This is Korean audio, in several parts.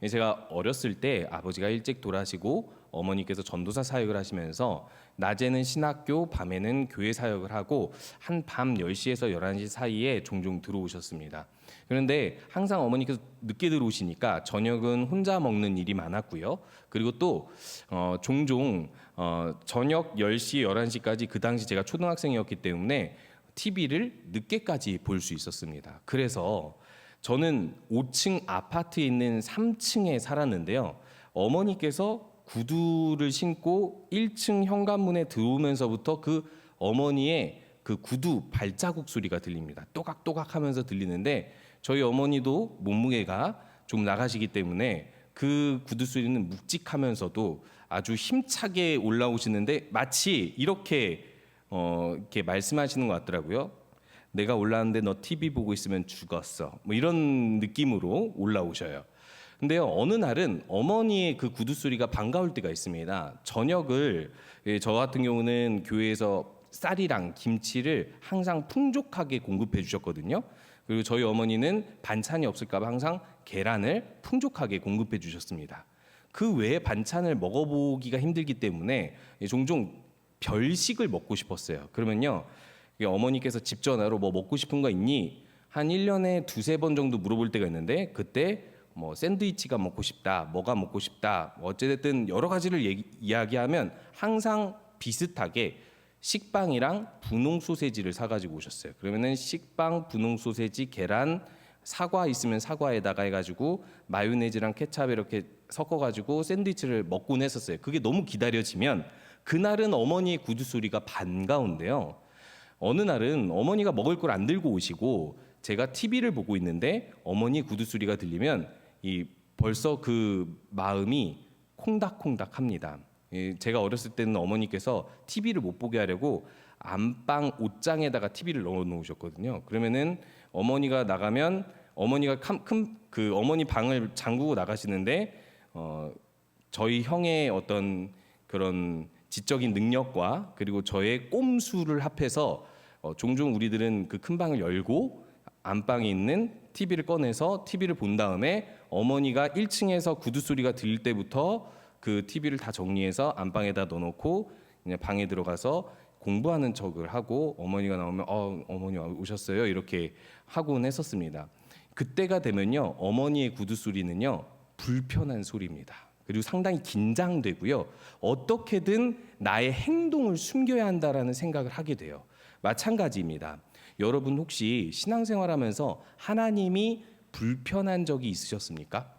제가 어렸을 때 아버지가 일찍 돌아가시고 어머니께서 전도사 사역을 하시면서 낮에는 신학교, 밤에는 교회 사역을 하고 한 밤 10시에서 11시 사이에 종종 들어오셨습니다. 그런데 항상 어머니께서 늦게 들어오시니까 저녁은 혼자 먹는 일이 많았고요. 그리고 또 종종 저녁 10시, 11시까지 그 당시 제가 초등학생이었기 때문에 TV를 늦게까지 볼 수 있었습니다. 그래서 저는 5층 아파트에 있는 3층에 살았는데요. 어머니께서 구두를 신고 1층 현관문에 들어오면서부터 그 어머니의 그 구두 발자국 소리가 들립니다. 또각또각 하면서 들리는데 저희 어머니도 몸무게가 좀 나가시기 때문에 그 구두 소리는 묵직하면서도 아주 힘차게 올라오시는데 마치 이렇게 말씀하시는 것 같더라고요. 내가 올라왔는데 너 TV 보고 있으면 죽었어. 뭐 이런 느낌으로 올라오셔요. 근데요, 어느 날은 어머니의 그 구두 소리가 반가울 때가 있습니다. 저녁을 저 같은 경우는 교회에서 쌀이랑 김치를 항상 풍족하게 공급해 주셨거든요. 그리고 저희 어머니는 반찬이 없을까 봐 항상 계란을 풍족하게 공급해 주셨습니다. 그 외에 반찬을 먹어보기가 힘들기 때문에 종종 별식을 먹고 싶었어요. 그러면요, 어머니께서 집 전화로 뭐 먹고 싶은 거 있니? 한 1년에 두세 번 정도 물어볼 때가 있는데 그때 뭐 샌드위치가 먹고 싶다, 뭐가 먹고 싶다, 어찌됐든 여러 가지를 이야기하면 항상 비슷하게 식빵이랑 분홍 소세지를 사가지고 오셨어요. 그러면은 식빵, 분홍 소세지, 계란, 사과 있으면 사과에다가 해가지고 마요네즈랑 케찹 이렇게 섞어가지고 샌드위치를 먹곤 했었어요. 그게 너무 기다려지면 그날은 어머니의 구두 소리가 반가운데요. 어느 날은 어머니가 먹을 걸 안 들고 오시고 제가 TV를 보고 있는데 어머니 구두 소리가 들리면 벌써 그 마음이 콩닥콩닥합니다. 제가 어렸을 때는 어머니께서 TV를 못 보게 하려고 안방 옷장에다가 TV를 넣어 놓으셨거든요. 그러면은 어머니가 나가면 어머니가 그 어머니 방을 잠그고 나가시는데 저희 형의 어떤 그런 지적인 능력과 그리고 저의 꼼수를 합해서 종종 우리들은 그 큰 방을 열고 안방에 있는 TV를 꺼내서 TV를 본 다음에 어머니가 1층에서 구두 소리가 들릴 때부터 그 TV를 다 정리해서 안방에다 넣어놓고 그냥 방에 들어가서 공부하는 척을 하고 어머니가 나오면 어머니 오셨어요 이렇게 하곤 했었습니다. 그때가 되면요 어머니의 구두 소리는요 불편한 소리입니다. 그리고 상당히 긴장되고요 어떻게든 나의 행동을 숨겨야 한다라는 생각을 하게 돼요. 마찬가지입니다. 여러분 혹시 신앙생활하면서 하나님이 불편한 적이 있으셨습니까?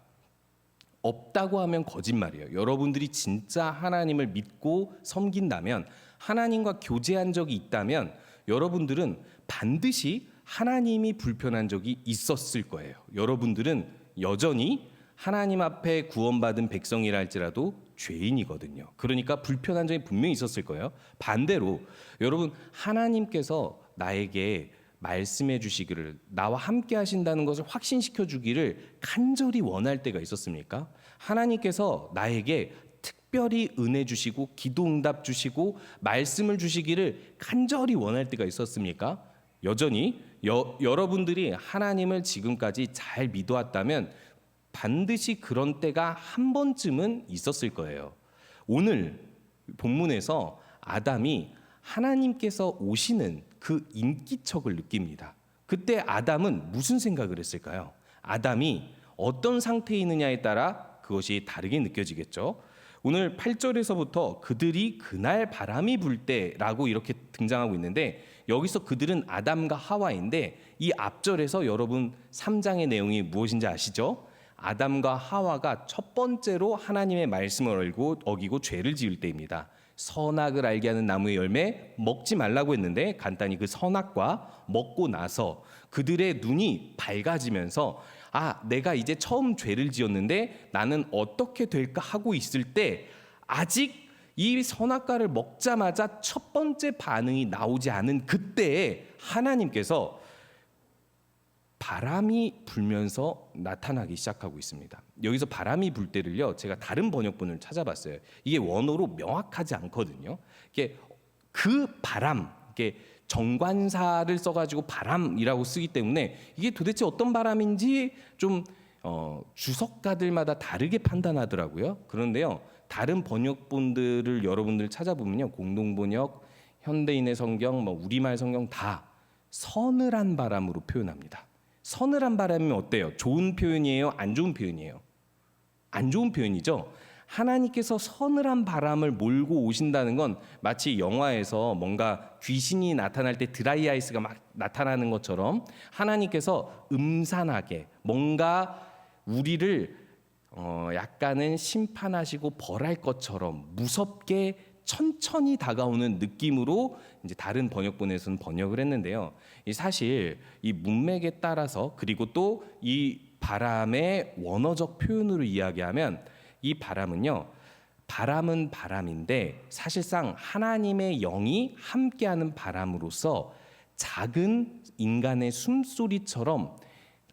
없다고 하면 거짓말이에요. 여러분들이 진짜 하나님을 믿고 섬긴다면 하나님과 교제한 적이 있다면 여러분들은 반드시 하나님이 불편한 적이 있었을 거예요. 여러분들은 여전히 하나님 앞에 구원받은 백성이라 할지라도 죄인이거든요. 그러니까 불편한 점이 분명히 있었을 거예요. 반대로 여러분 하나님께서 나에게 말씀해 주시기를 나와 함께 하신다는 것을 확신시켜 주기를 간절히 원할 때가 있었습니까? 하나님께서 나에게 특별히 은혜 주시고 기도 응답 주시고 말씀을 주시기를 간절히 원할 때가 있었습니까? 여전히 여러분들이 하나님을 지금까지 잘 믿어왔다면 반드시 그런 때가 한 번쯤은 있었을 거예요. 오늘 본문에서 아담이 하나님께서 오시는 그 인기척을 느낍니다. 그때 아담은 무슨 생각을 했을까요? 아담이 어떤 상태에 있느냐에 따라 그것이 다르게 느껴지겠죠. 오늘 8절에서부터 그들이 그날 바람이 불 때라고 이렇게 등장하고 있는데 여기서 그들은 아담과 하와인데 이 앞절에서 여러분 3장의 내용이 무엇인지 아시죠? 아담과 하와가 첫 번째로 하나님의 말씀을 어기고 죄를 지을 때입니다. 선악을 알게 하는 나무의 열매 먹지 말라고 했는데 간단히 그 선악과 먹고 나서 그들의 눈이 밝아지면서 내가 이제 처음 죄를 지었는데 나는 어떻게 될까 하고 있을 때 아직 이 선악과를 먹자마자 첫 번째 반응이 나오지 않은 그때에 하나님께서 바람이 불면서 나타나기 시작하고 있습니다. 여기서 바람이 불 때를요, 제가 다른 번역본을 찾아봤어요. 이게 원어로 명확하지 않거든요. 이게 그 바람, 이게 정관사를 써가지고 바람이라고 쓰기 때문에 이게 도대체 어떤 바람인지 좀 주석가들마다 다르게 판단하더라고요. 그런데요, 다른 번역본들을 여러분들 찾아보면요, 공동번역, 현대인의 성경, 우리말 성경 다 서늘한 바람으로 표현합니다. 서늘한 바람이면 어때요? 좋은 표현이에요? 안 좋은 표현이에요? 안 좋은 표현이죠. 하나님께서 서늘한 바람을 몰고 오신다는 건 마치 영화에서 뭔가 귀신이 나타날 때 드라이 아이스가 막 나타나는 것처럼 하나님께서 음산하게 뭔가 우리를 약간은 심판하시고 벌할 것처럼 무섭게 천천히 다가오는 느낌으로 이제 다른 번역본에서는 번역을 했는데요. 사실 이 문맥에 따라서 그리고 또 이 바람의 원어적 표현으로 이야기하면 이 바람은요, 바람은 바람인데 사실상 하나님의 영이 함께하는 바람으로서 작은 인간의 숨소리처럼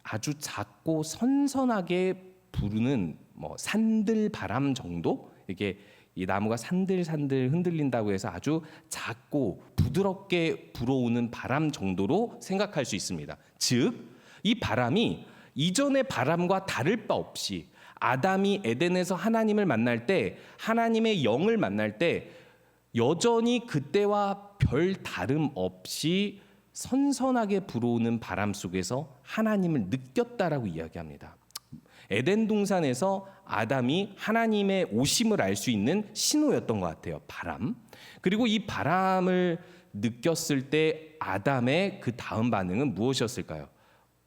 아주 작고 선선하게 부르는 산들 바람 정도? 이게 이 나무가 산들산들 흔들린다고 해서 아주 작고 부드럽게 불어오는 바람 정도로 생각할 수 있습니다. 즉, 이 바람이 이전의 바람과 다를 바 없이 아담이 에덴에서 하나님을 만날 때, 하나님의 영을 만날 때 여전히 그때와 별 다름 없이 선선하게 불어오는 바람 속에서 하나님을 느꼈다라고 이야기합니다. 에덴 동산에서 아담이 하나님의 오심을 알 수 있는 신호였던 것 같아요. 바람. 그리고 이 바람을 느꼈을 때 아담의 그 다음 반응은 무엇이었을까요?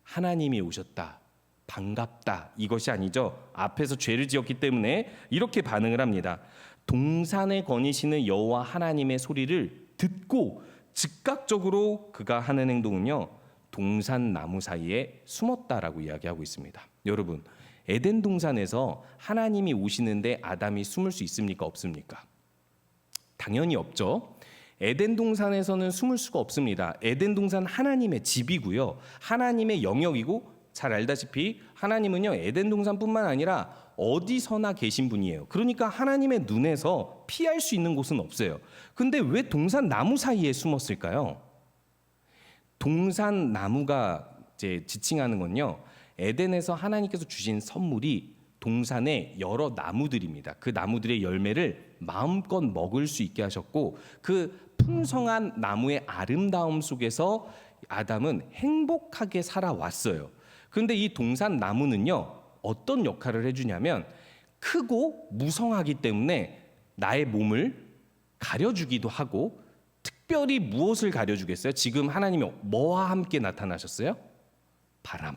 하나님이 오셨다. 반갑다. 이것이 아니죠. 앞에서 죄를 지었기 때문에 이렇게 반응을 합니다. 동산에 거니시는 여호와 하나님의 소리를 듣고 즉각적으로 그가 하는 행동은요, 동산 나무 사이에 숨었다라고 이야기하고 있습니다. 여러분, 에덴 동산에서 하나님이 오시는데 아담이 숨을 수 있습니까? 없습니까? 당연히 없죠. 에덴 동산에서는 숨을 수가 없습니다. 에덴 동산 하나님의 집이고요, 하나님의 영역이고, 잘 알다시피 하나님은요, 에덴 동산뿐만 아니라 어디서나 계신 분이에요. 그러니까 하나님의 눈에서 피할 수 있는 곳은 없어요. 근데 왜 동산 나무 사이에 숨었을까요? 동산 나무가 이제 지칭하는 건요, 에덴에서 하나님께서 주신 선물이 동산의 여러 나무들입니다. 그 나무들의 열매를 마음껏 먹을 수 있게 하셨고, 그 풍성한 나무의 아름다움 속에서 아담은 행복하게 살아왔어요. 그런데 이 동산 나무는요, 어떤 역할을 해주냐면 크고 무성하기 때문에 나의 몸을 가려주기도 하고, 특별히 무엇을 가려주겠어요? 지금 하나님이 뭐와 함께 나타나셨어요? 바람.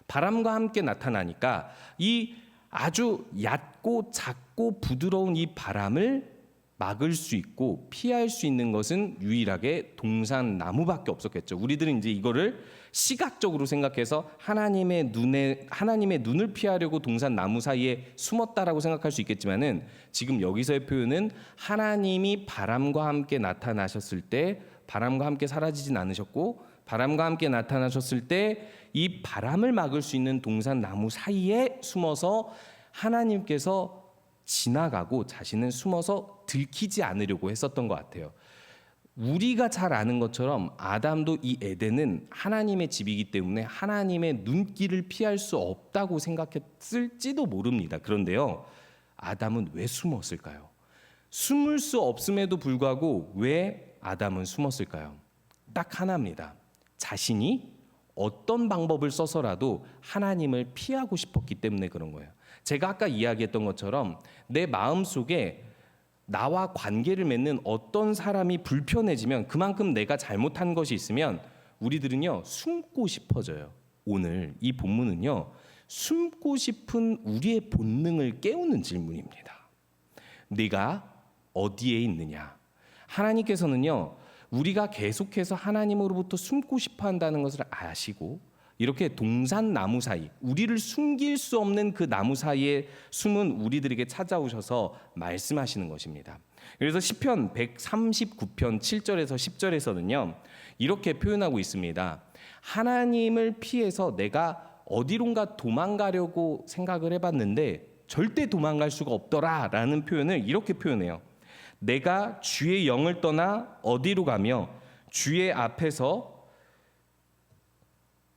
바람과 함께 나타나니까 이 아주 얕고 작고 부드러운 이 바람을 막을 수 있고 피할 수 있는 것은 유일하게 동산 나무밖에 없었겠죠. 우리들은 이제 이거를 시각적으로 생각해서 하나님의 눈을 피하려고 동산 나무 사이에 숨었다라고 생각할 수 있겠지만은, 지금 여기서의 표현은 하나님이 바람과 함께 나타나셨을 때 바람과 함께 사라지진 않으셨고, 바람과 함께 나타나셨을 때 이 바람을 막을 수 있는 동산 나무 사이에 숨어서 하나님께서 지나가고 자신은 숨어서 들키지 않으려고 했었던 것 같아요. 우리가 잘 아는 것처럼 아담도 이 에덴은 하나님의 집이기 때문에 하나님의 눈길을 피할 수 없다고 생각했을지도 모릅니다. 그런데요, 아담은 왜 숨었을까요? 숨을 수 없음에도 불구하고 왜 아담은 숨었을까요? 딱 하나입니다. 자신이 어떤 방법을 써서라도 하나님을 피하고 싶었기 때문에 그런 거예요. 제가 아까 이야기했던 것처럼 내 마음속에 나와 관계를 맺는 어떤 사람이 불편해지면, 그만큼 내가 잘못한 것이 있으면 우리들은요, 숨고 싶어져요. 오늘 이 본문은요, 숨고 싶은 우리의 본능을 깨우는 질문입니다. 네가 어디에 있느냐? 하나님께서는요, 우리가 계속해서 하나님으로부터 숨고 싶어 한다는 것을 아시고, 이렇게 동산 나무 사이, 우리를 숨길 수 없는 그 나무 사이에 숨은 우리들에게 찾아오셔서 말씀하시는 것입니다. 그래서 시편 139편 7절에서 10절에서는요, 이렇게 표현하고 있습니다. 하나님을 피해서 내가 어디론가 도망가려고 생각을 해봤는데 절대 도망갈 수가 없더라라는 표현을 이렇게 표현해요. 내가 주의 영을 떠나 어디로 가며 주의 앞에서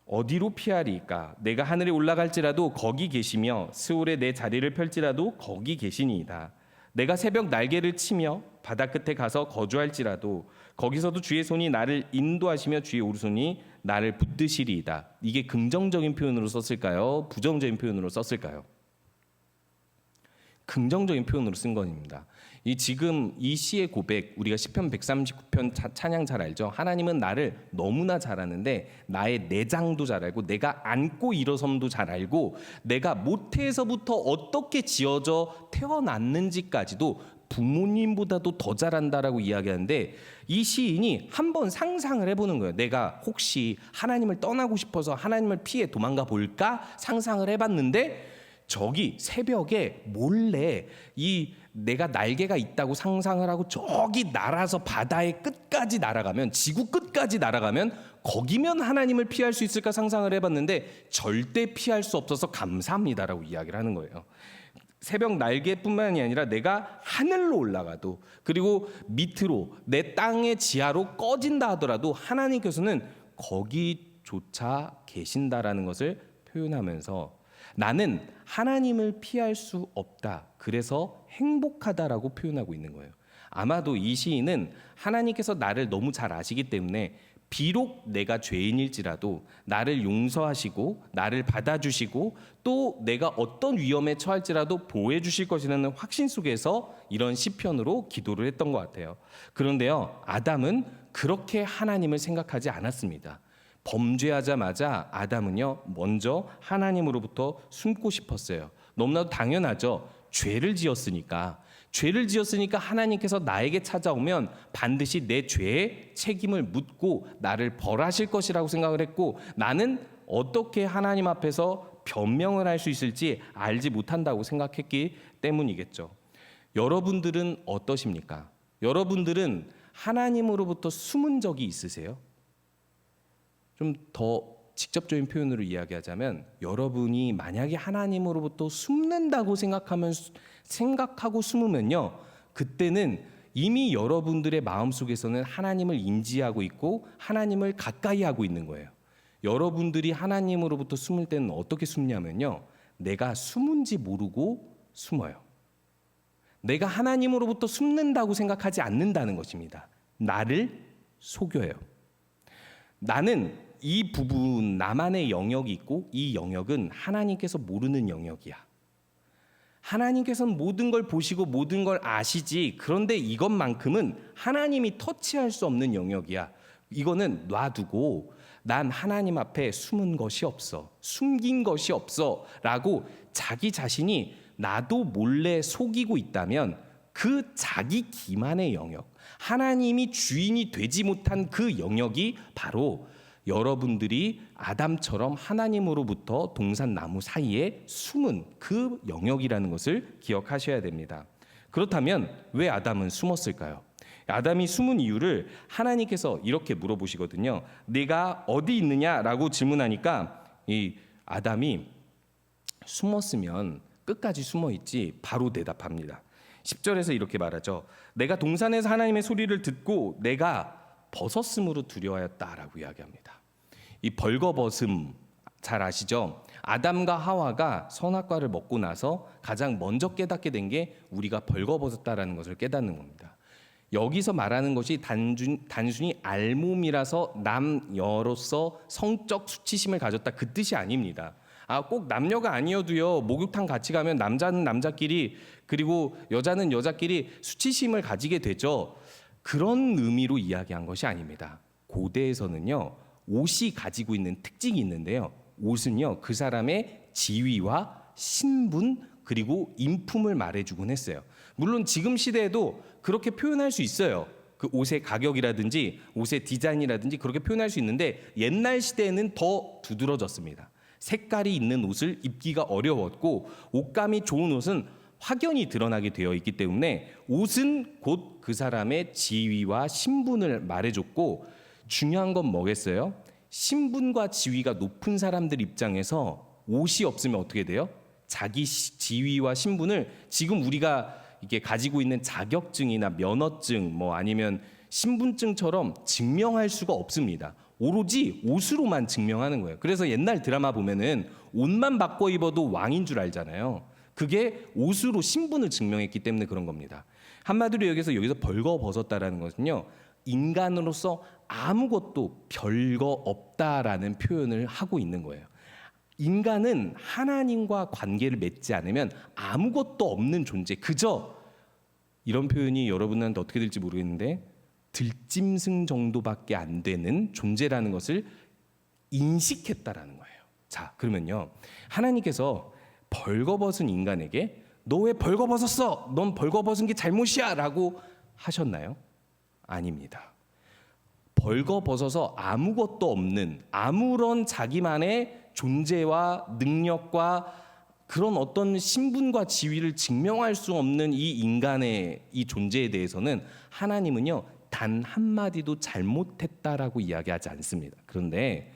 어디로 피하리까? 내가 하늘에 올라갈지라도 거기 계시며 스올에 내 자리를 펼지라도 거기 계시니이다. 내가 새벽 날개를 치며 바다 끝에 가서 거주할지라도 거기서도 주의 손이 나를 인도하시며 주의 오른손이 나를 붙드시리이다. 이게 긍정적인 표현으로 썼을까요? 부정적인 표현으로 썼을까요? 긍정적인 표현으로 쓴 겁니다. 지금 이 시의 고백, 우리가 시편 139편 찬양 잘 알죠? 하나님은 나를 너무나 잘 아는데 나의 내장도 잘 알고 내가 앉고 일어섬도 잘 알고 내가 모태에서부터 어떻게 지어져 태어났는지까지도 부모님보다도 더 잘한다라고 이야기하는데, 이 시인이 한번 상상을 해보는 거예요. 내가 혹시 하나님을 떠나고 싶어서 하나님을 피해 도망가 볼까 상상을 해봤는데, 저기 새벽에 몰래 내가 날개가 있다고 상상을 하고 저기 날아서 바다의 끝까지 날아가면, 지구 끝까지 날아가면 거기면 하나님을 피할 수 있을까 상상을 해봤는데 절대 피할 수 없어서 감사합니다라고 이야기를 하는 거예요. 새벽 날개뿐만이 아니라 내가 하늘로 올라가도, 그리고 밑으로 내 땅의 지하로 꺼진다 하더라도 하나님께서는 거기조차 계신다라는 것을 표현하면서 나는 하나님을 피할 수 없다, 그래서 행복하다라고 표현하고 있는 거예요. 아마도 이 시인은 하나님께서 나를 너무 잘 아시기 때문에 비록 내가 죄인일지라도 나를 용서하시고 나를 받아주시고 또 내가 어떤 위험에 처할지라도 보호해 주실 것이라는 확신 속에서 이런 시편으로 기도를 했던 것 같아요. 그런데요, 아담은 그렇게 하나님을 생각하지 않았습니다. 범죄하자마자 아담은요, 먼저 하나님으로부터 숨고 싶었어요. 너무나도 당연하죠. 죄를 지었으니까 하나님께서 나에게 찾아오면 반드시 내 죄의 책임을 묻고 나를 벌하실 것이라고 생각을 했고, 나는 어떻게 하나님 앞에서 변명을 할 수 있을지 알지 못한다고 생각했기 때문이겠죠. 여러분들은 어떠십니까? 여러분들은 하나님으로부터 숨은 적이 있으세요? 좀 더 직접적인 표현으로 이야기하자면, 여러분이 만약에 하나님으로부터 숨는다고 생각하고 숨으면요, 그때는 이미 여러분들의 마음속에서는 하나님을 인지하고 있고 하나님을 가까이 하고 있는 거예요. 여러분들이 하나님으로부터 숨을 때는 어떻게 숨냐면요, 내가 숨은지 모르고 숨어요. 내가 하나님으로부터 숨는다고 생각하지 않는다는 것입니다. 나를 속여요. 나는 이 부분, 나만의 영역이 있고 이 영역은 하나님께서 모르는 영역이야. 하나님께서는 모든 걸 보시고 모든 걸 아시지, 그런데 이것만큼은 하나님이 터치할 수 없는 영역이야. 이거는 놔두고 난 하나님 앞에 숨은 것이 없어, 숨긴 것이 없어 라고 자기 자신이 나도 몰래 속이고 있다면, 그 자기 기만의 영역, 하나님이 주인이 되지 못한 그 영역이 바로 여러분들이 아담처럼 하나님으로부터 동산나무 사이에 숨은 그 영역이라는 것을 기억하셔야 됩니다. 그렇다면 왜 아담은 숨었을까요? 아담이 숨은 이유를 하나님께서 이렇게 물어보시거든요. 네가 어디 있느냐라고 질문하니까 이 아담이 숨었으면 끝까지 숨어 있지 바로 대답합니다. 10절에서 이렇게 말하죠. 내가 동산에서 하나님의 소리를 듣고 내가 벗었음으로 두려워하였다라고 이야기합니다. 이 벌거벗음 잘 아시죠? 아담과 하와가 선악과를 먹고 나서 가장 먼저 깨닫게 된 게 우리가 벌거벗었다라는 것을 깨닫는 겁니다. 여기서 말하는 것이 단순히 알몸이라서 남녀로서 성적 수치심을 가졌다, 그 뜻이 아닙니다. 꼭 남녀가 아니어도요, 목욕탕 같이 가면 남자는 남자끼리 그리고 여자는 여자끼리 수치심을 가지게 되죠. 그런 의미로 이야기한 것이 아닙니다. 고대에서는요, 옷이 가지고 있는 특징이 있는데요, 옷은요 그 사람의 지위와 신분 그리고 인품을 말해주곤 했어요. 물론 지금 시대에도 그렇게 표현할 수 있어요. 그 옷의 가격이라든지 옷의 디자인이라든지 그렇게 표현할 수 있는데, 옛날 시대에는 더 두드러졌습니다. 색깔이 있는 옷을 입기가 어려웠고 옷감이 좋은 옷은 확연히 드러나게 되어 있기 때문에 옷은 곧 그 사람의 지위와 신분을 말해줬고, 중요한 건 뭐겠어요? 신분과 지위가 높은 사람들 입장에서 옷이 없으면 어떻게 돼요? 자기 지위와 신분을 지금 우리가 이게 가지고 있는 자격증이나 면허증 아니면 신분증처럼 증명할 수가 없습니다. 오로지 옷으로만 증명하는 거예요. 그래서 옛날 드라마 보면은 옷만 바꿔 입어도 왕인 줄 알잖아요. 그게 옷으로 신분을 증명했기 때문에 그런 겁니다. 한마디로 여기서 벌거벗었다라는 것은요, 인간으로서 아무것도 별거 없다라는 표현을 하고 있는 거예요. 인간은 하나님과 관계를 맺지 않으면 아무것도 없는 존재, 그저 이런 표현이 여러분한테 어떻게 될지 모르겠는데 들짐승 정도밖에 안 되는 존재라는 것을 인식했다라는 거예요. 자, 그러면요, 하나님께서 벌거벗은 인간에게 너 왜 벌거벗었어? 넌 벌거벗은 게 잘못이야 라고 하셨나요? 아닙니다. 벌거벗어서 아무것도 없는, 아무런 자기만의 존재와 능력과 그런 어떤 신분과 지위를 증명할 수 없는 이 인간의 이 존재에 대해서는 하나님은요, 단 한마디도 잘못했다라고 이야기하지 않습니다. 그런데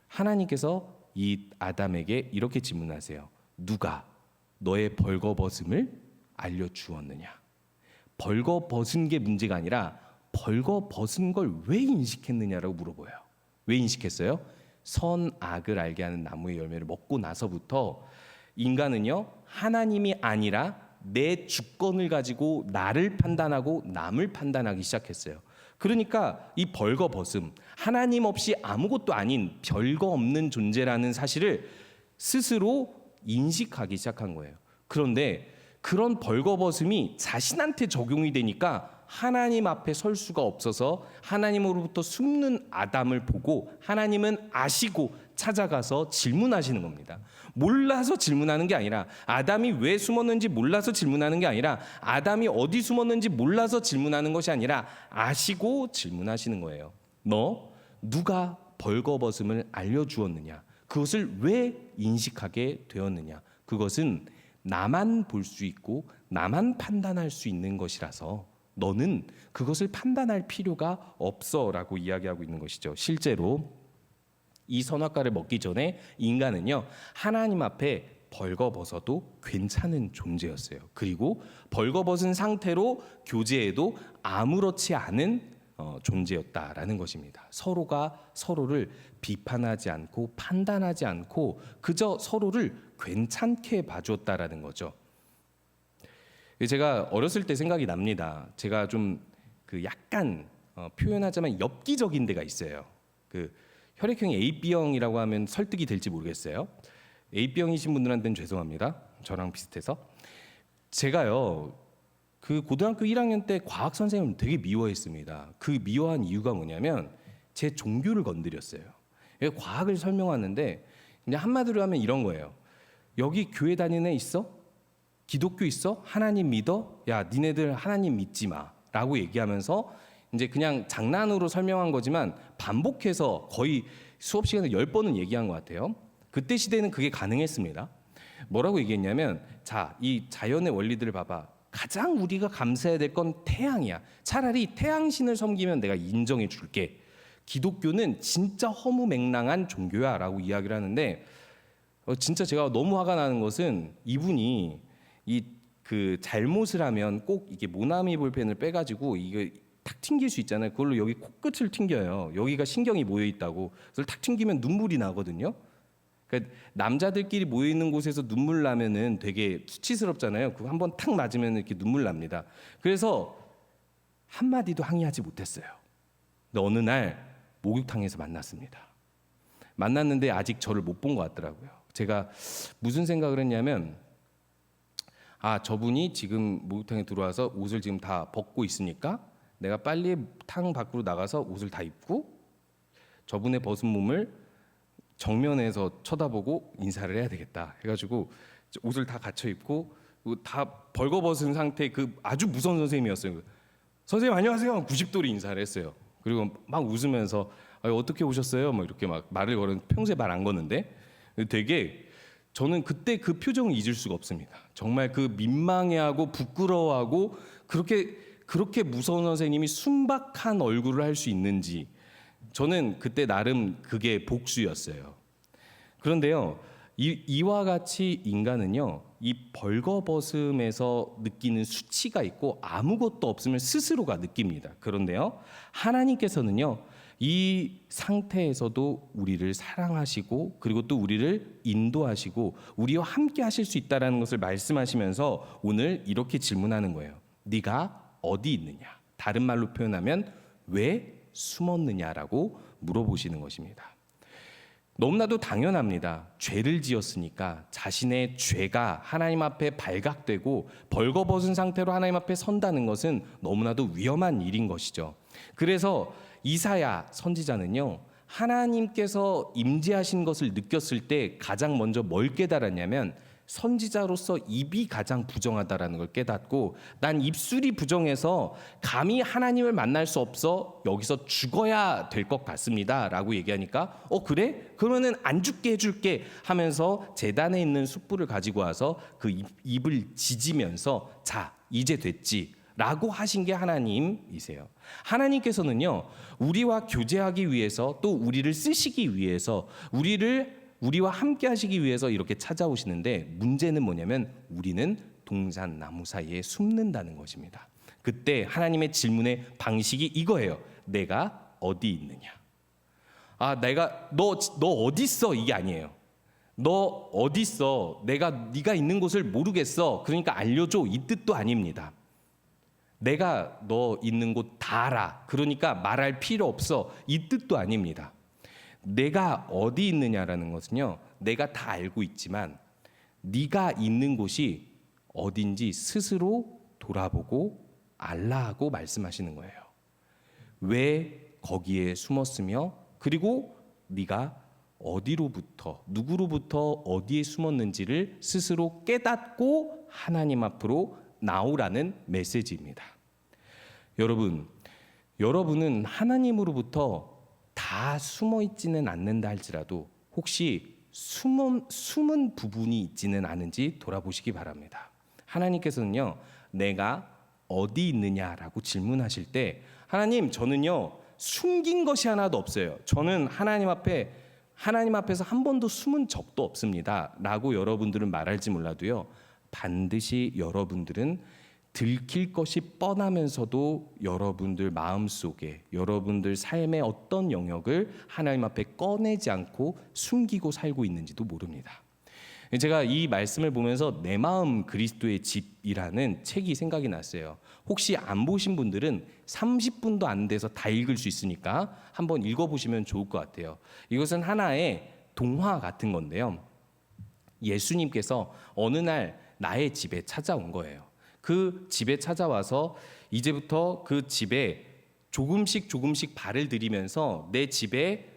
하나님께서 이 아담에게 이렇게 질문하세요. 누가 너의 벌거벗음을 알려주었느냐? 벌거벗은 게 문제가 아니라 벌거벗은 걸 왜 인식했느냐라고 물어봐요. 왜 인식했어요? 선악을 알게 하는 나무의 열매를 먹고 나서부터 인간은요, 하나님이 아니라 내 주권을 가지고 나를 판단하고 남을 판단하기 시작했어요. 그러니까 이 벌거벗음, 하나님 없이 아무것도 아닌 별거 없는 존재라는 사실을 스스로 인식하기 시작한 거예요. 그런데 그런 벌거벗음이 자신한테 적용이 되니까 하나님 앞에 설 수가 없어서 하나님으로부터 숨는 아담을 보고 하나님은 아시고 찾아가서 질문하시는 겁니다. 몰라서 질문하는 게 아니라, 아담이 왜 숨었는지 몰라서 질문하는 게 아니라, 아담이 어디 숨었는지 몰라서 질문하는 것이 아니라 아시고 질문하시는 거예요. 너 누가 벌거벗음을 알려주었느냐? 그것을 왜 인식하게 되었느냐? 그것은 나만 볼 수 있고 나만 판단할 수 있는 것이라서 너는 그것을 판단할 필요가 없어라고 이야기하고 있는 것이죠. 실제로 이 선악과를 먹기 전에 인간은요, 하나님 앞에 벌거벗어도 괜찮은 존재였어요. 그리고 벌거벗은 상태로 교제해도 아무렇지 않은 존재였다라는 것입니다. 서로가 서로를 비판하지 않고 판단하지 않고 그저 서로를 괜찮게 봐줬다라는 거죠. 제가 어렸을 때 생각이 납니다. 제가 좀 그 약간 표현하자면 엽기적인 데가 있어요. 그 혈액형이 AB형이라고 하면 설득이 될지 모르겠어요. AB형이신 분들한테는 죄송합니다. 저랑 비슷해서 제가요, 그 고등학교 1학년 때 과학 선생님을 되게 미워했습니다. 그 미워한 이유가 뭐냐면 제 종교를 건드렸어요. 과학을 설명하는데 그냥 한마디로 하면 이런 거예요. 여기 교회 다니는 애 있어? 기독교 있어? 하나님 믿어? 야, 니네들 하나님 믿지 마 라고 얘기하면서 이제 그냥 장난으로 설명한 거지만 반복해서 거의 수업 시간에 10번은 얘기한 것 같아요. 그때 시대는 그게 가능했습니다. 뭐라고 얘기했냐면, 자, 이 자연의 원리들을 봐봐. 가장 우리가 감사해야 될 건 태양이야. 차라리 태양신을 섬기면 내가 인정해 줄게. 기독교는 진짜 허무맹랑한 종교야 라고 이야기를 하는데, 진짜 제가 너무 화가 나는 것은 이분이 그 잘못을 하면 꼭 이게 모나미 볼펜을 빼가지고 이게 탁 튕길 수 있잖아요. 그걸로 여기 코끝을 튕겨요. 여기가 신경이 모여 있다고. 그걸 탁 튕기면 눈물이 나거든요. 그러니까 남자들끼리 모여 있는 곳에서 눈물 나면은 되게 수치스럽잖아요. 그거 한번 탁 맞으면 이렇게 눈물 납니다. 그래서 한 마디도 항의하지 못했어요. 근데 어느 날 목욕탕에서 만났습니다. 만났는데 아직 저를 못 본 것 같더라고요. 제가 무슨 생각을 했냐면, 아, 저분이 지금 목욕탕에 들어와서 옷을 지금 다 벗고 있으니까 내가 빨리 탕 밖으로 나가서 옷을 다 입고 저분의 벗은 몸을 정면에서 쳐다보고 인사를 해야 되겠다 해가지고 옷을 다 갖춰 입고 다 벌거벗은 상태, 그 아주 무서운 선생님이었어요. 선생님 안녕하세요. 90도로 인사를 했어요. 그리고 막 웃으면서 어떻게 오셨어요? 뭐 이렇게 막 말을 걸은, 평소에 말 안 거는데 되게, 저는 그때 그 표정을 잊을 수가 없습니다. 정말 그 민망해하고 부끄러워하고 그렇게 무서운 선생님이 순박한 얼굴을 할 수 있는지, 저는 그때 나름 그게 복수였어요. 그런데요, 이와 같이 인간은요, 이 벌거벗음에서 느끼는 수치가 있고 아무것도 없으면 스스로가 느낍니다. 그런데요, 하나님께서는요, 이 상태에서도 우리를 사랑하시고 그리고 또 우리를 인도하시고 우리와 함께 하실 수 있다라는 것을 말씀하시면서 오늘 이렇게 질문하는 거예요. 네가 어디 있느냐? 다른 말로 표현하면 왜 숨었느냐라고 물어보시는 것입니다. 너무나도 당연합니다. 죄를 지었으니까 자신의 죄가 하나님 앞에 발각되고 벌거벗은 상태로 하나님 앞에 선다는 것은 너무나도 위험한 일인 것이죠. 그래서 이사야 선지자는요, 하나님께서 임재하신 것을 느꼈을 때 가장 먼저 뭘 깨달았냐면 선지자로서 입이 가장 부정하다라는 걸 깨닫고 난 입술이 부정해서 감히 하나님을 만날 수 없어 여기서 죽어야 될 것 같습니다 라고 얘기하니까 그래? 그러면은 안 죽게 해줄게 하면서 제단에 있는 숯불을 가지고 와서 그 입을 지지면서 자 이제 됐지 라고 하신 게 하나님이세요. 하나님께서는요 우리와 교제하기 위해서 또 우리를 쓰시기 위해서 우리와 함께 하시기 위해서 이렇게 찾아오시는데 문제는 뭐냐면 우리는 동산 나무 사이에 숨는다는 것입니다. 그때 하나님의 질문의 방식이 이거예요. 내가 어디 있느냐? 내가 너 어디 있어? 이게 아니에요. 너 어디 있어? 네가 있는 곳을 모르겠어. 그러니까 알려줘. 이 뜻도 아닙니다. 내가 너 있는 곳 다 알아. 그러니까 말할 필요 없어. 이 뜻도 아닙니다. 내가 어디 있느냐라는 것은요, 내가 다 알고 있지만 네가 있는 곳이 어딘지 스스로 돌아보고 알라 하고 말씀하시는 거예요. 왜 거기에 숨었으며 그리고 네가 어디로부터 누구로부터 어디에 숨었는지를 스스로 깨닫고 하나님 앞으로 나오라는 메시지입니다. 여러분은 하나님으로부터 다 숨어 있지는 않는다 할지라도 혹시 숨은 부분이 있지는 않은지 돌아보시기 바랍니다. 하나님께서는요, 내가 어디 있느냐라고 질문하실 때 하나님 저는요 숨긴 것이 하나도 없어요. 저는 하나님 앞에서 한 번도 숨은 적도 없습니다 라고 여러분들은 말할지 몰라도요, 반드시 여러분들은 들킬 것이 뻔하면서도 여러분들 마음속에 여러분들 삶의 어떤 영역을 하나님 앞에 꺼내지 않고 숨기고 살고 있는지도 모릅니다. 제가 이 말씀을 보면서 내 마음 그리스도의 집이라는 책이 생각이 났어요. 혹시 안 보신 분들은 30분도 안 돼서 다 읽을 수 있으니까 한번 읽어보시면 좋을 것 같아요. 이것은 하나의 동화 같은 건데요. 예수님께서 어느 날 나의 집에 찾아온 거예요. 그 집에 찾아와서 이제부터 그 집에 조금씩 발을 들이면서 내 집에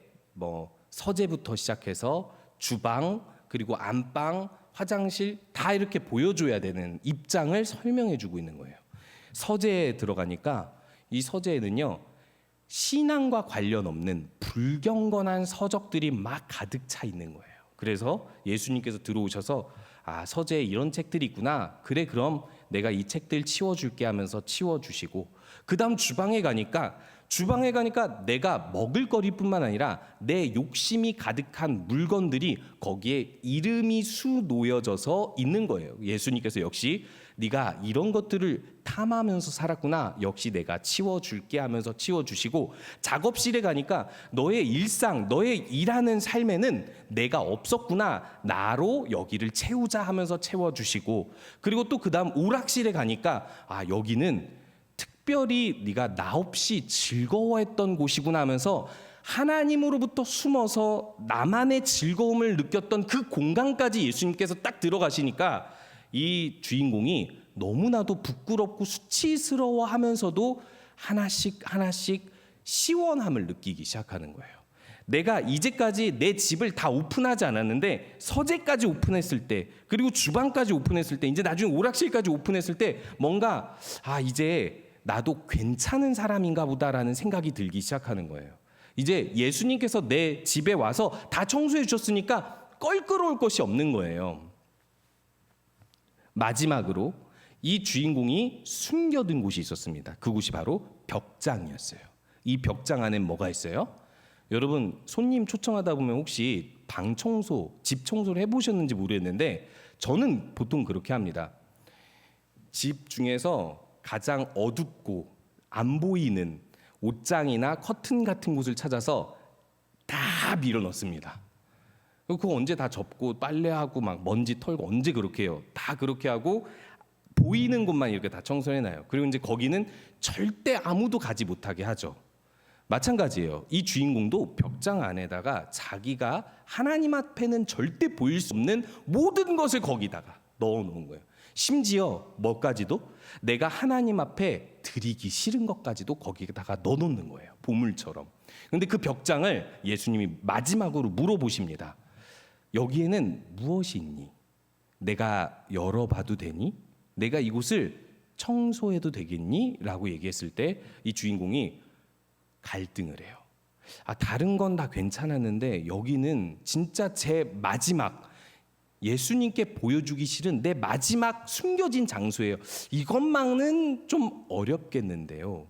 서재부터 시작해서 주방 그리고 안방, 화장실 다 이렇게 보여줘야 되는 입장을 설명해주고 있는 거예요. 서재에 들어가니까 이 서재에는요 신앙과 관련 없는 불경건한 서적들이 막 가득 차 있는 거예요. 그래서 예수님께서 들어오셔서 서재에 이런 책들이 있구나. 그래 그럼 내가 이 책들 치워줄게 하면서 치워주시고 그 다음 주방에 가니까 내가 먹을 거리뿐만 아니라 내 욕심이 가득한 물건들이 거기에 이름이 수놓여져서 있는 거예요. 예수님께서 역시 네가 이런 것들을 탐하면서 살았구나. 역시 내가 치워줄게 하면서 치워주시고 작업실에 가니까 너의 일상, 너의 일하는 삶에는 내가 없었구나. 나로 여기를 채우자 하면서 채워주시고 그리고 또 그 다음 오락실에 가니까 여기는 특별히 네가 나 없이 즐거워했던 곳이구나 하면서 하나님으로부터 숨어서 나만의 즐거움을 느꼈던 그 공간까지 예수님께서 딱 들어가시니까 이 주인공이 너무나도 부끄럽고 수치스러워하면서도 하나씩 시원함을 느끼기 시작하는 거예요. 내가 이제까지 내 집을 다 오픈하지 않았는데 서재까지 오픈했을 때 그리고 주방까지 오픈했을 때 이제 나중에 오락실까지 오픈했을 때 뭔가 이제 나도 괜찮은 사람인가 보다라는 생각이 들기 시작하는 거예요. 이제 예수님께서 내 집에 와서 다 청소해 주셨으니까 껄끄러울 것이 없는 거예요. 마지막으로 이 주인공이 숨겨둔 곳이 있었습니다. 그곳이 바로 벽장이었어요. 이 벽장 안에 뭐가 있어요? 여러분 손님 초청하다 보면 혹시 방 청소, 집 청소를 해보셨는지 모르겠는데 저는 보통 그렇게 합니다. 집 중에서 가장 어둡고 안 보이는 옷장이나 커튼 같은 곳을 찾아서 다 밀어 넣습니다. 그거 언제 다 접고 빨래하고 막 먼지 털고 언제 그렇게 해요? 다 그렇게 하고 보이는 곳만 이렇게 다 청소해놔요. 그리고 이제 거기는 절대 아무도 가지 못하게 하죠. 마찬가지예요. 이 주인공도 벽장 안에다가 자기가 하나님 앞에는 절대 보일 수 없는 모든 것을 거기다가 넣어놓은 거예요. 심지어 뭐까지도 내가 하나님 앞에 드리기 싫은 것까지도 거기다가 넣어놓는 거예요. 보물처럼. 그런데 그 벽장을 예수님이 마지막으로 물어보십니다. 여기에는 무엇이 있니? 내가 열어봐도 되니? 내가 이곳을 청소해도 되겠니? 라고 얘기했을 때 이 주인공이 갈등을 해요. 다른 건 다 괜찮았는데 여기는 진짜 제 마지막, 예수님께 보여주기 싫은 내 마지막 숨겨진 장소예요. 이것만은 좀 어렵겠는데요.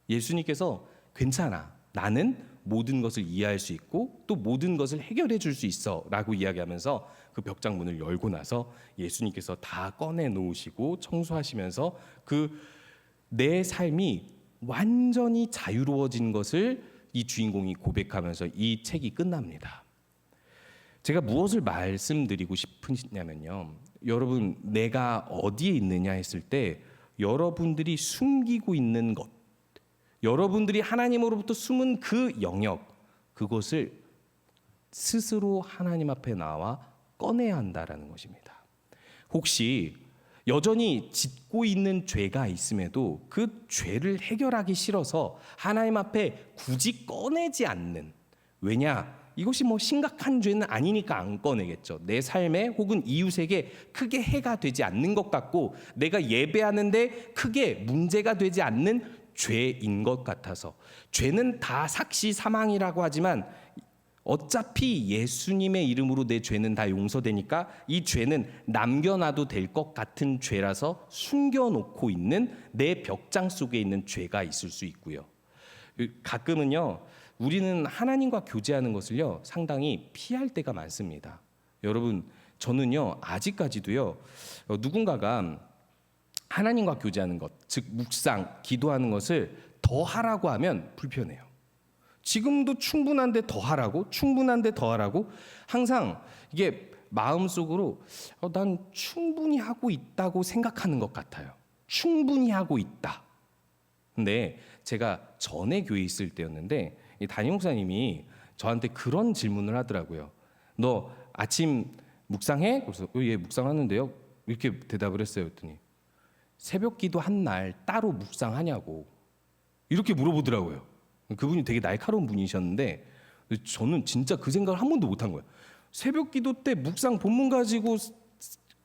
예수님께서 괜찮아. 나는 모든 것을 이해할 수 있고 또 모든 것을 해결해 줄 수 있어 라고 이야기하면서 그 벽장 문을 열고 나서 예수님께서 다 꺼내 놓으시고 청소하시면서 그 내 삶이 완전히 자유로워진 것을 이 주인공이 고백하면서 이 책이 끝납니다. 제가 무엇을 말씀드리고 싶으냐면요, 여러분 내가 어디에 있느냐 했을 때 여러분들이 숨기고 있는 것, 여러분들이 하나님으로부터 숨은 그 영역, 그것을 스스로 하나님 앞에 나와 꺼내야 한다라는 것입니다. 혹시 여전히 짓고 있는 죄가 있음에도 그 죄를 해결하기 싫어서 하나님 앞에 굳이 꺼내지 않는, 왜냐? 이것이 뭐 심각한 죄는 아니니까 안 꺼내겠죠. 내 삶에 혹은 이웃에게 크게 해가 되지 않는 것 같고 내가 예배하는데 크게 문제가 되지 않는 죄인 것 같아서, 죄는 다 삭시 사망이라고 하지만 어차피 예수님의 이름으로 내 죄는 다 용서되니까 이 죄는 남겨놔도 될 것 같은 죄라서 숨겨놓고 있는 내 벽장 속에 있는 죄가 있을 수 있고요. 가끔은요, 우리는 하나님과 교제하는 것을요 상당히 피할 때가 많습니다. 여러분, 저는요 아직까지도요 누군가가 하나님과 교제하는 것, 즉 묵상, 기도하는 것을 더 하라고 하면 불편해요. 지금도 충분한데 더 하라고, 충분한데 더 하라고, 항상 이게 마음속으로 난 충분히 하고 있다고 생각하는 것 같아요. 충분히 하고 있다. 근데 제가 전에 교회에 있을 때였는데 이 담임 목사님이 저한테 그런 질문을 하더라고요. 너 아침 묵상해? 그래서 예, 묵상하는데요. 이렇게 대답을 했어요. 그랬더니 새벽 기도 한 날 따로 묵상하냐고 이렇게 물어보더라고요. 그분이 되게 날카로운 분이셨는데 저는 진짜 그 생각을 한 번도 못한 거예요. 새벽 기도 때 묵상 본문 가지고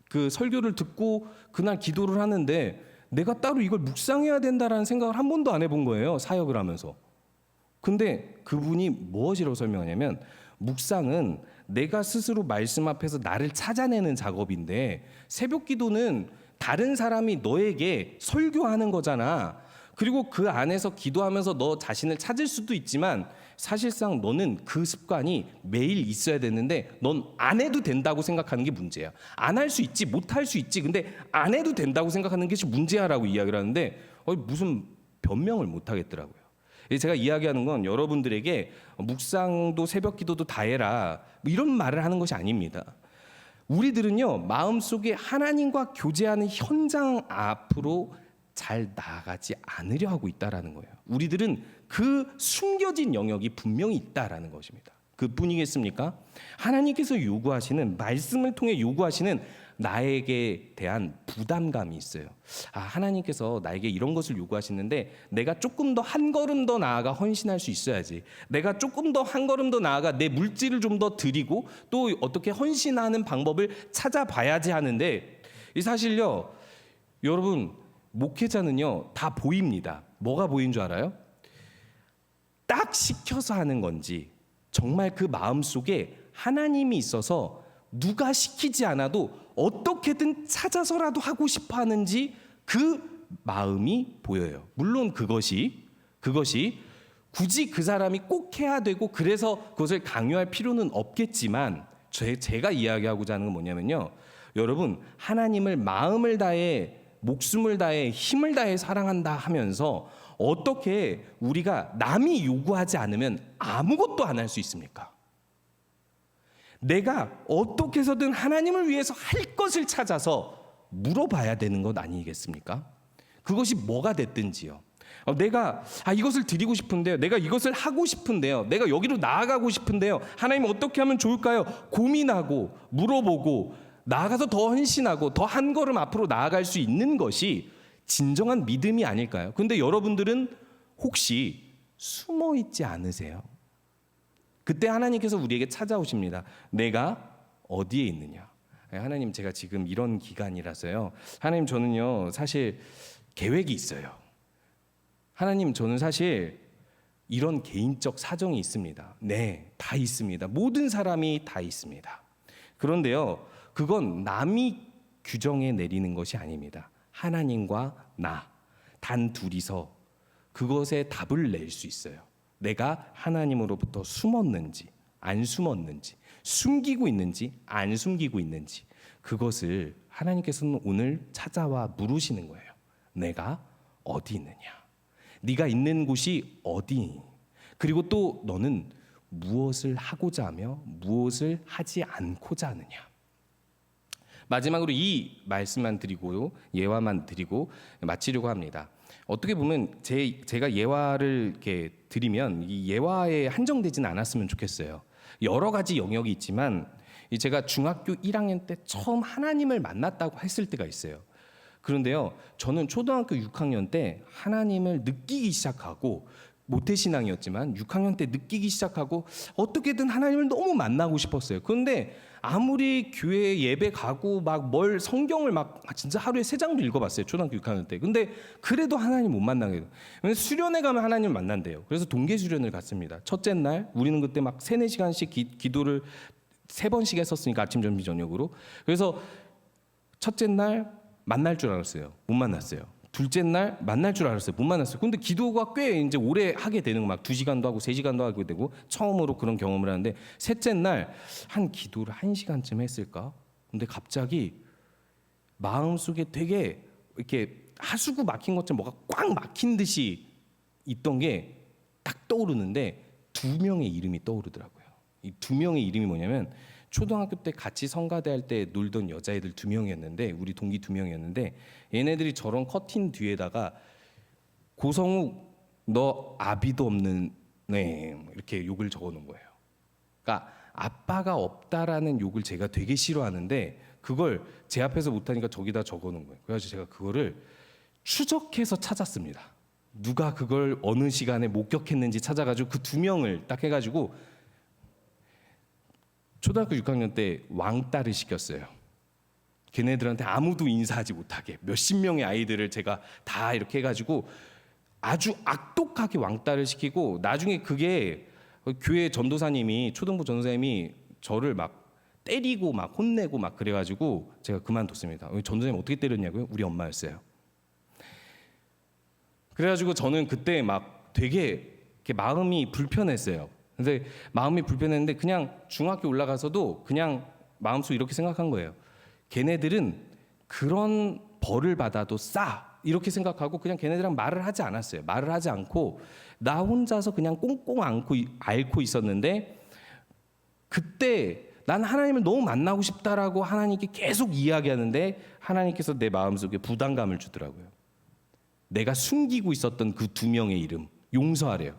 그 설교를 듣고 그날 기도를 하는데 내가 따로 이걸 묵상해야 된다라는 생각을 한 번도 안 해본 거예요. 사역을 하면서. 근데 그분이 무엇이라고 설명하냐면, 묵상은 내가 스스로 말씀 앞에서 나를 찾아내는 작업인데 새벽 기도는 다른 사람이 너에게 설교하는 거잖아. 그리고 그 안에서 기도하면서 너 자신을 찾을 수도 있지만 사실상 너는 그 습관이 매일 있어야 되는데 넌 안 해도 된다고 생각하는 게 문제야. 안 할 수 있지, 못 할 수 있지. 근데 안 해도 된다고 생각하는 것이 문제야라고 이야기를 하는데 무슨 변명을 못 하겠더라고요. 제가 이야기하는 건 여러분들에게 묵상도 새벽 기도도 다 해라 이런 말을 하는 것이 아닙니다. 우리들은요 마음속에 하나님과 교제하는 현장 앞으로 잘 나아가지 않으려 하고 있다라는 거예요. 우리들은 그 숨겨진 영역이 분명히 있다라는 것입니다. 그뿐이겠습니까? 하나님께서 요구하시는, 말씀을 통해 요구하시는 나에게 대한 부담감이 있어요. 하나님께서 나에게 이런 것을 요구하시는데 내가 조금 더 한 걸음 더 나아가 헌신할 수 있어야지. 내가 조금 더 한 걸음 더 나아가 내 물질을 좀 더 드리고 또 어떻게 헌신하는 방법을 찾아봐야지 하는데, 이 사실요 여러분, 목회자는요 다 보입니다. 뭐가 보인 줄 알아요? 딱 시켜서 하는 건지 정말 그 마음속에 하나님이 있어서 누가 시키지 않아도 어떻게든 찾아서라도 하고 싶어 하는지 그 마음이 보여요. 물론 그것이 굳이 그 사람이 꼭 해야 되고 그래서 그것을 강요할 필요는 없겠지만 제가 이야기하고자 하는 건 뭐냐면요, 여러분, 하나님을 마음을 다해 목숨을 다해 힘을 다해 사랑한다 하면서 어떻게 우리가 남이 요구하지 않으면 아무것도 안 할 수 있습니까? 내가 어떻게 해서든 하나님을 위해서 할 것을 찾아서 물어봐야 되는 것 아니겠습니까? 그것이 뭐가 됐든지요. 내가 이것을 드리고 싶은데요. 내가 이것을 하고 싶은데요. 내가 여기로 나아가고 싶은데요. 하나님 어떻게 하면 좋을까요? 고민하고 물어보고 나아가서 더 헌신하고 더 한 걸음 앞으로 나아갈 수 있는 것이 진정한 믿음이 아닐까요? 근데 여러분들은 혹시 숨어 있지 않으세요? 그때 하나님께서 우리에게 찾아오십니다. 내가 어디에 있느냐? 하나님, 제가 지금 이런 기간이라서요. 하나님, 저는요 사실 계획이 있어요. 하나님, 저는 사실 이런 개인적 사정이 있습니다. 네, 다 있습니다. 모든 사람이 다 있습니다. 그런데요, 그건 남이 규정해 내리는 것이 아닙니다. 하나님과 나, 단 둘이서 그것에 답을 낼 수 있어요. 내가 하나님으로부터 숨었는지 안 숨었는지, 숨기고 있는지 안 숨기고 있는지, 그것을 하나님께서는 오늘 찾아와 물으시는 거예요. 내가 어디 있느냐? 네가 있는 곳이 어디니? 그리고 또 너는 무엇을 하고자 하며 무엇을 하지 않고자 하느냐? 마지막으로 이 말씀만 드리고 예화만 드리고 마치려고 합니다. 어떻게 보면 제가 예화를 이렇게 드리면 이 예화에 한정되지는 않았으면 좋겠어요. 여러 가지 영역이 있지만 제가 중학교 1학년 때 처음 하나님을 만났다고 했을 때가 있어요. 그런데요, 저는 초등학교 6학년 때 하나님을 느끼기 시작하고, 모태신앙이었지만 6학년 때 느끼기 시작하고 어떻게든 하나님을 너무 만나고 싶었어요. 그런데 아무리 교회 예배 가고 막 뭘 성경을 막 진짜 하루에 3장도 읽어봤어요, 초등학교 6학년 때. 근데 그래도 하나님 못 만나게 돼요. 수련회 가면 하나님을 만난대요. 그래서 동계 수련을 갔습니다. 첫째 날 우리는 그때 막 3-4시간씩 기도를 3번씩 했었으니까, 아침 점심 저녁으로. 그래서 첫째 날 만날 줄 알았어요. 못 만났어요. 둘째 날 만날 줄 알았어요. 못 만났어요. 근데 기도가 꽤 이제 오래 하게 되는 거, 막 2시간도 하고 3시간도 하게 되고 처음으로 그런 경험을 하는데, 셋째 날 한 기도를 1시간쯤 했을까? 근데 갑자기 마음속에 되게 이렇게 하수구 막힌 것처럼 뭐가 꽉 막힌 듯이 있던 게 딱 떠오르는데 2명의 이름이 떠오르더라고요. 이 2명의 이름이 뭐냐면, 초등학교 때 같이 성가대 할 때 놀던 여자애들 2명이었는데, 우리 동기 2명이었는데, 얘네들이 저런 커튼 뒤에다가 고성욱 너 아비도 없는 네 이렇게 욕을 적어놓은 거예요. 그러니까 아빠가 없다라는 욕을 제가 되게 싫어하는데 그걸 제 앞에서 못하니까 저기다 적어놓은 거예요. 그래서 제가 그거를 추적해서 찾았습니다. 누가 그걸 어느 시간에 목격했는지 찾아가지고 그 2명을 딱 해가지고 초등학교 6학년 때 왕따를 시켰어요. 걔네들한테 아무도 인사하지 못하게 몇십 명의 아이들을 제가 다 이렇게 해가지고 아주 악독하게 왕따를 시키고, 나중에 그게 교회 전도사님이, 초등부 전도사님이 저를 막 때리고 막 혼내고 막 그래가지고 제가 그만뒀습니다. 전도사님 어떻게 때렸냐고요? 우리 엄마였어요. 그래가지고 저는 그때 막 되게 이렇게 마음이 불편했어요. 근데 마음이 불편했는데 그냥 중학교 올라가서도 그냥 마음속에 이렇게 생각한 거예요. 걔네들은 그런 벌을 받아도 싸, 이렇게 생각하고 그냥 걔네들이랑 말을 하지 않았어요. 말을 하지 않고 나 혼자서 그냥 꽁꽁 앓고 있었는데, 그때 난 하나님을 너무 만나고 싶다라고 하나님께 계속 이야기하는데 하나님께서 내 마음속에 부담감을 주더라고요. 내가 숨기고 있었던 그 2명의 이름 용서하래요.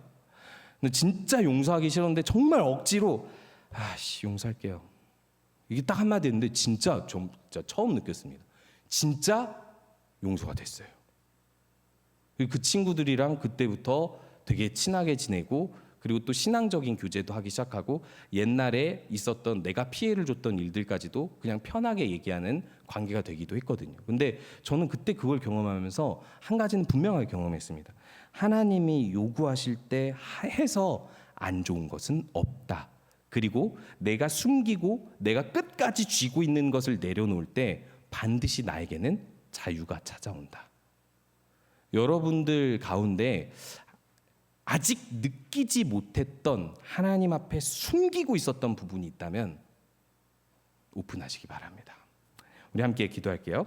근데 진짜 용서하기 싫었는데 정말 억지로 용서할게요. 이게 딱 한마디 했는데 진짜 처음 느꼈습니다. 진짜 용서가 됐어요. 그 친구들이랑 그때부터 되게 친하게 지내고, 그리고 또 신앙적인 교제도 하기 시작하고, 옛날에 있었던 내가 피해를 줬던 일들까지도 그냥 편하게 얘기하는 관계가 되기도 했거든요. 근데 저는 그때 그걸 경험하면서 한 가지는 분명하게 경험했습니다. 하나님이 요구하실 때 해서 안 좋은 것은 없다. 그리고 내가 숨기고 내가 끝까지 쥐고 있는 것을 내려놓을 때 반드시 나에게는 자유가 찾아온다. 여러분들 가운데 아직 느끼지 못했던 하나님 앞에 숨기고 있었던 부분이 있다면 오픈하시기 바랍니다. 우리 함께 기도할게요.